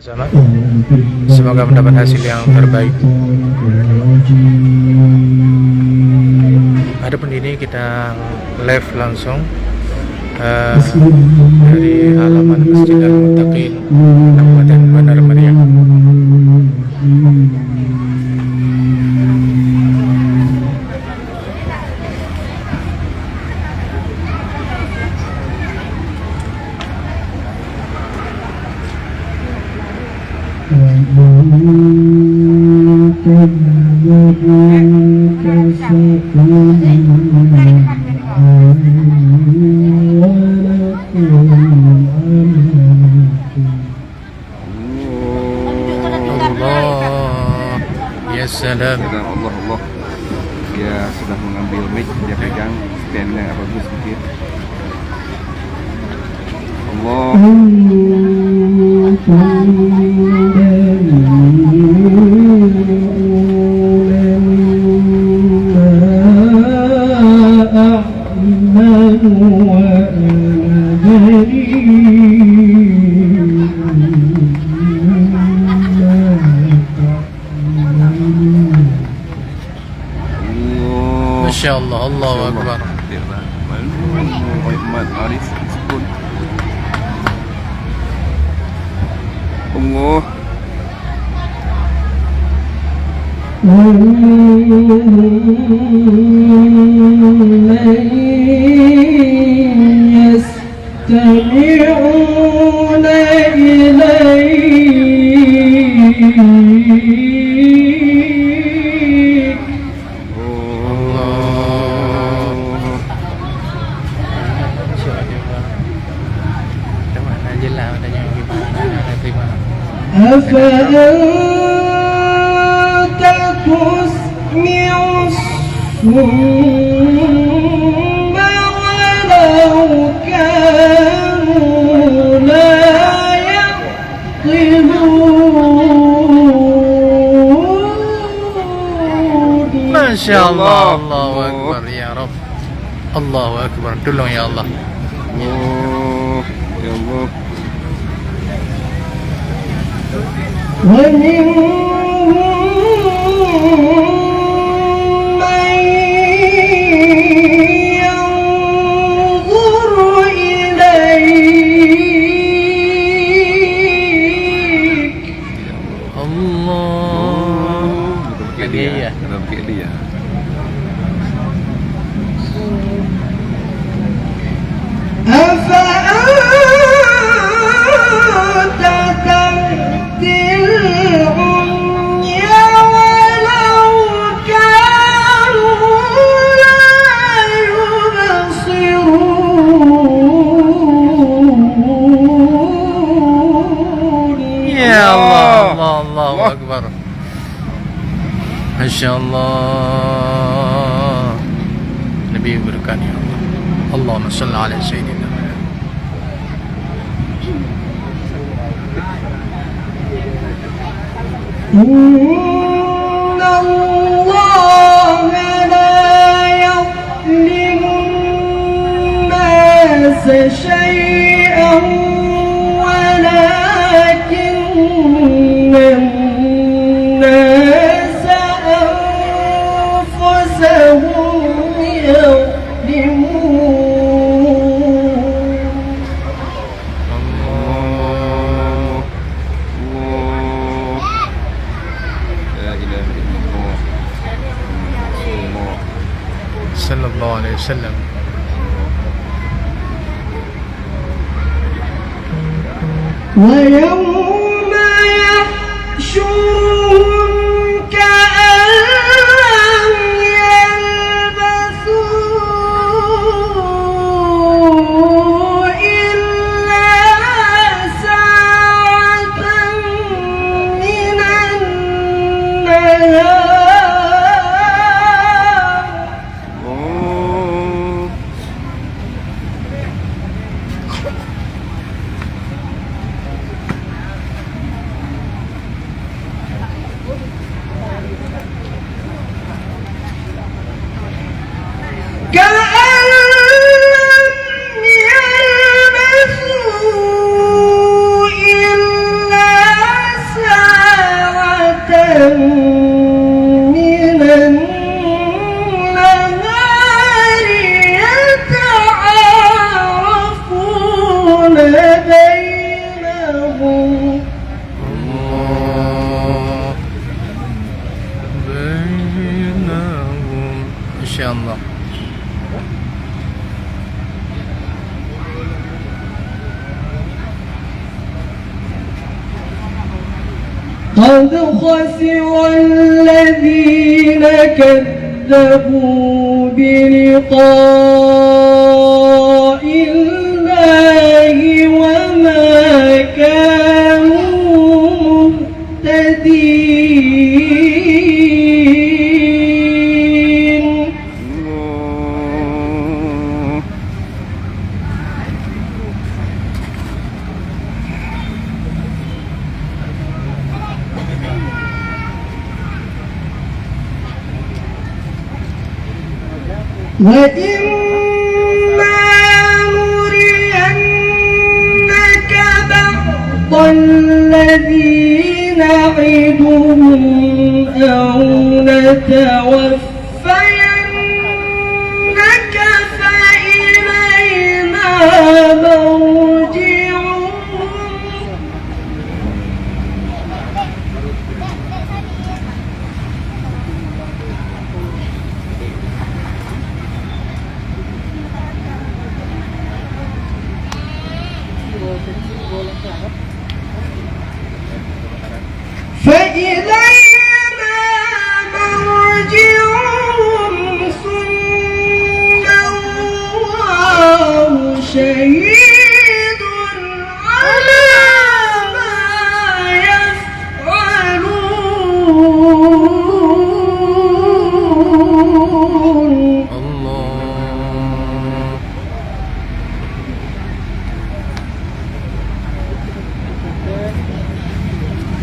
bersama. Semoga mendapat hasil yang terbaik. Adapun ini kita live langsung dari halaman Masjid Al-Muttaqin Kabupaten Bandar Maria. Ya salam. Allah. Dia sudah mengambil mic, dia pegang stand-nya bagus sedikit. Allah. Masya Allah, Allahu Akbar. Allah. يستمعون إليك أفأنت تسمع الصم ولو كانوا لا يعقلون. Masya Allah, Allahu Akbar ya Rabb. Allahu Akbar. Tolong ya Allah. Ya Allah. ومنهم من ينظر إليك Allah. Dia. Dalam dia. أفأنت تهدي العمي ولو كانوا لا يبصرون. Ya Allah, Allahu Akbar. Masya Allah. Nabi berikan ya Allah. Allahumma salli ala Sayyidina. إن الله لا يظلم الناس شيئا ولكن الناس أنفسهم يظلمون. Sallallahu alaihi wasallam. ويوم يحشرهم كأن لم يلبثوا إلا ساعة من النهار قد خسر الذين كذبوا بلقاء الله وما كانوا مهتدين. وإما نرينك بعض الذي نعدهم أو نتوفينك فإلينا مرجعهم فإلينا مرجعهم ثم الله شهيد على ما يفعلون. الله.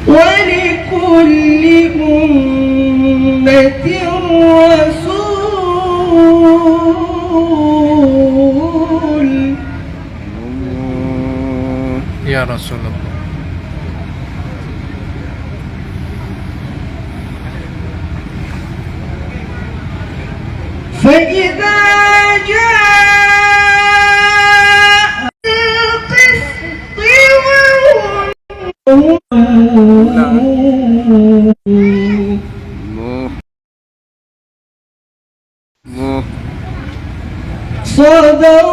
ولكل أمة رسول. يا رسول الله. فإذا جاء القسط صدق